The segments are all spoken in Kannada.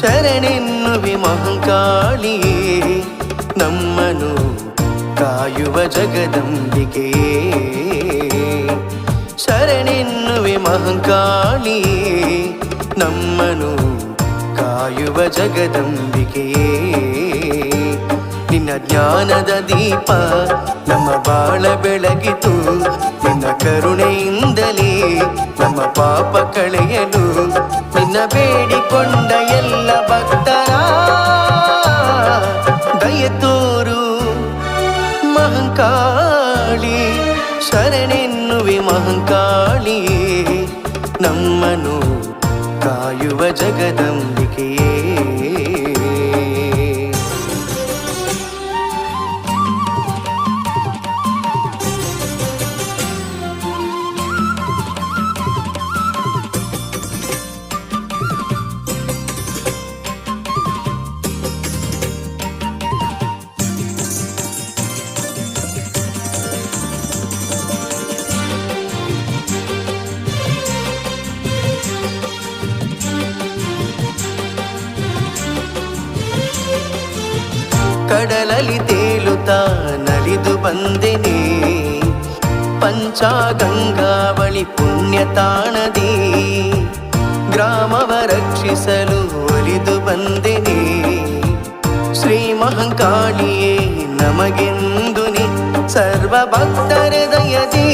ಶರಣೆನ್ನುವೆ ಮಹಂಕಾಳಿಯೇ ನಮ್ಮನು ಕಾಯುವ ಜಗದಂಬಿಕೆಯೇ ಶರಣೆನ್ನುವೆ ಮಹಂಕಾಳಿಯೇ ನಮ್ಮನು ಕಾಯುವ ಜಗದಂಬಿಕೆಯೇ ನಿನ್ನ ಜ್ಞಾನದ ದೀಪ ನಮ್ಮ ಬಾಳ ಬೆಳಗಿತು ನಿನ್ನ ಕರುಣೆಯಿಂದಲೇ ನಮ್ಮ ಪಾಪ ಕಳೆಯಲು ನಿನ್ನ ಬೇಡಿಕೊಂಡ ಎಲ್ಲ ಭಕ್ತರ ದಯೆ ತೋರು ಮಹಂಕಾಳಿ ಶರಣೆನ್ನುವೆ ಮಹಂಕಾಳಿಯೇ ನಮ್ಮನು ಕಾಯುವ ಜಗದಂಬಿಕೆಯೇ ಕಡಲಲ್ಲಿ ತೇಲುತ್ತಾ ನಲಿದು ಬಂದೆನೆ ಪಂಚಗಂಗಾವಳಿ ಪುಣ್ಯ ತಾಣದಿ ಗ್ರಾಮವ ರಕ್ಷಿಸಲು ಒಲಿದು ಬಂದೆನೆ ಶ್ರೀ ಮಹಂಕಾಳಿಯೇ ನಮಗೆಂದು ನೀ ಸರ್ವ ಭಕ್ತರ ದಯದಿ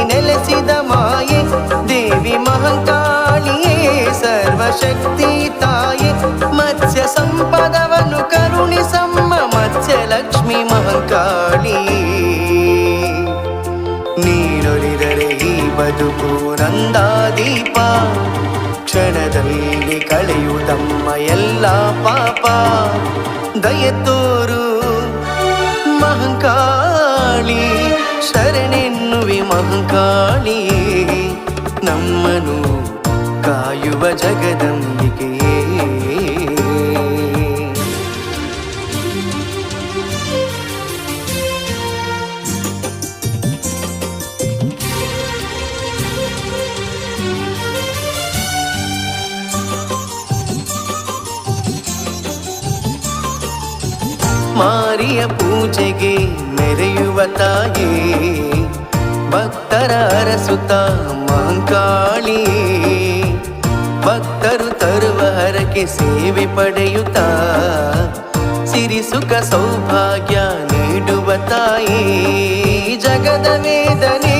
ನೆಲೆಸಿದ ಮಾಯೆ ದೇವಿ ಮಹಂಕಾಳಿಯೇ ಸರ್ವಶಕ್ತಿ ತಾಯೆ ಮತ್ಸ್ಯ ಸಂಪದವನ್ನು ಕರುಣಿಸಮ್ಮ ಮತ್ಸ್ಯಲಕ್ಷ್ಮಿ ಮಹಂಕಾಳಿಯೇ ನೀನೊಲಿದರೆ ಈ ಬದುಕು ನಂದಾದೀಪ ಕ್ಷಣದಲ್ಲಿ ಕಳೆಯುವುದಮ್ಮ ಎಲ್ಲ ಪಾಪ ದಯೆ ತೋರು ಮಹಂಕಾಳಿ ಶರಣೆನ್ನುವೆ ಮಹಂಕಾಳಿಯೇ ನಮ್ಮನು ಕಾಯುವ ಜಗದಂಬಿಕೆಯೇ ಮಾರಿಯ ಪೂಜೆಗೆ ಮೆರೆಯುವ ತಾಯೇ ಭಕ್ತರ ಅರಸುತ್ತ ಮಹಂಕಾಳಿಯೇ ಭಕ್ತರು ತರುವ ಹರಕೆ ಸೇವೆ ಪಡೆಯುತ್ತ ಸಿರಿ ಸುಖ ಸೌಭಾಗ್ಯ ನೀಡುವ ತಾಯೇ ಜಗದ ವೇದನೆ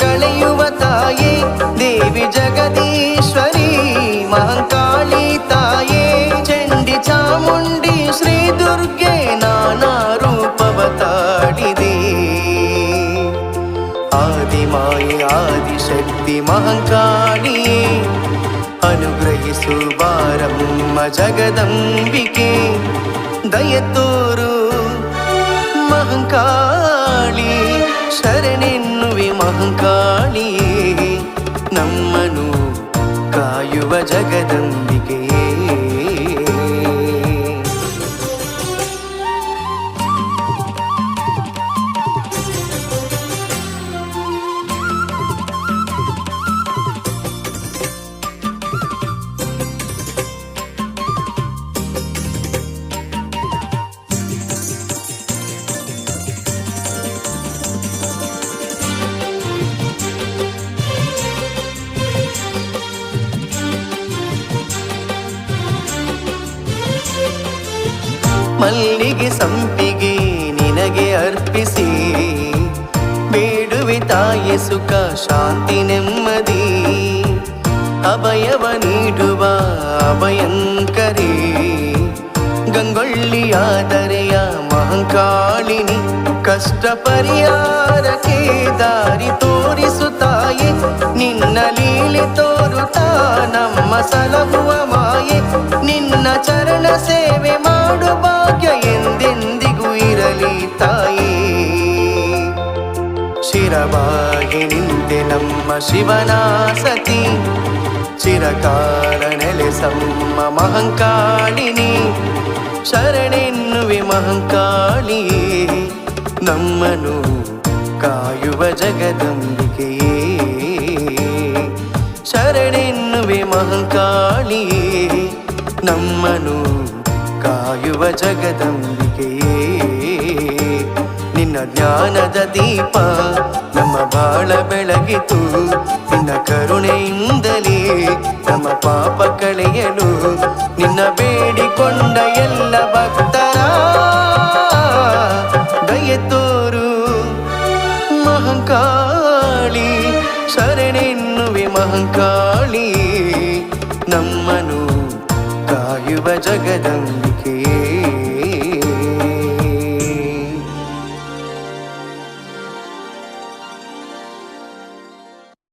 ಕಳೆಯುವ ತಾಯೇ ದೇವಿ ಜಗದೀಶ್ವರಿ ಮಹಂಕಾಳಿ ತಾಯೇ ಚಂಡಿ ಚಾಮುಂಡಿ ಶ್ರೀ ದುರ್ಗೆ ನಾನಾ ರೂಪವ ತಾಳಿದೆ ಆದಿಮಾಯೆ ಆದಿಶಕ್ತಿ ಮಹಂಕಾಳಿಯೇ ಅನುಗ್ರಹಿಸು ಬಾರಮ್ಮ ಜಗದಂಬಿಕೆ ದಯೆ ತೋರು ಮಹಂಕಾಳಿ ಶರಣೆನ್ನುವೆ ಮಹಂಕಾಳಿಯೇ ನಮ್ಮನು ಕಾಯುವ ಜಗದಂಬಿಕೆಯೇ ಮಲ್ಲಿಗೆ ಸಂಪಿಗೆ ನಿನಗೆ ಅರ್ಪಿಸಿ ಬೇಡುವೆ ತಾಯಿ ಸುಖ ಶಾಂತಿ ನೆಮ್ಮದಿ ಅಭಯವ ನೀಡುವ ಅಭಯಂಕರಿ ಗಂಗೊಳ್ಳಿಯಾದರೆಯ ಮಹಂಕಾಳಿನಿ ಕಷ್ಟ ಪರಿಹಾರಕ್ಕೆ ದಾರಿ ತೋರಿಸು ತಾಯೆ ನಿನ್ನ ಲೀಲೆ ತೋರುತ್ತಾ ನಮ್ಮ ಸಲಹುವ ಮಾಯೆ ನಿನ್ನ ಚರಣ ಸೇವೆ ಮಾಡು ಭಾಗ್ಯ ಎಂದೆಂದಿಗೂ ಇರಲಿ ತಾಯೇ ಶಿರವಾಗಿ ನಿಂತೆ ನಮ್ಮ ಶಿವನ ಸತಿ ಚಿರಕಾಲ ನೆಲೆಸಮ್ಮ ಮಹಂಕಾಳಿನಿ ಶರಣೆನ್ನುವೆ ಮಹಂಕಾಳಿಯೇ ನಮ್ಮನು ಕಾಯುವ ಜಗದಂಬಿಕೆಯೇ ಶರಣೆನ್ನುವೆ ಮಹಂಕಾಳಿಯೇ ನಮ್ಮನು ಕಾಯುವ ಜಗದಂಬಿಕೆಯೇ. ನಿನ್ನ ಜ್ಞಾನದ ದೀಪ ನಮ್ಮ ಬಾಳ ಬೆಳಗಿತು, ನಿನ್ನ ಕರುಣೆಯಿಂದಲೇ ನಮ್ಮ ಪಾಪ ಕಳೆಯಲು ನಿನ್ನ ಬೇಡಿಕೊಂಡ ಎಲ್ಲ ಭಕ್ತರ ದಯೆ ತೋರು. ಮಹಂಕಾಳಿ ಶರಣೆನ್ನುವೆ ಮಹಂಕಾಳಿ,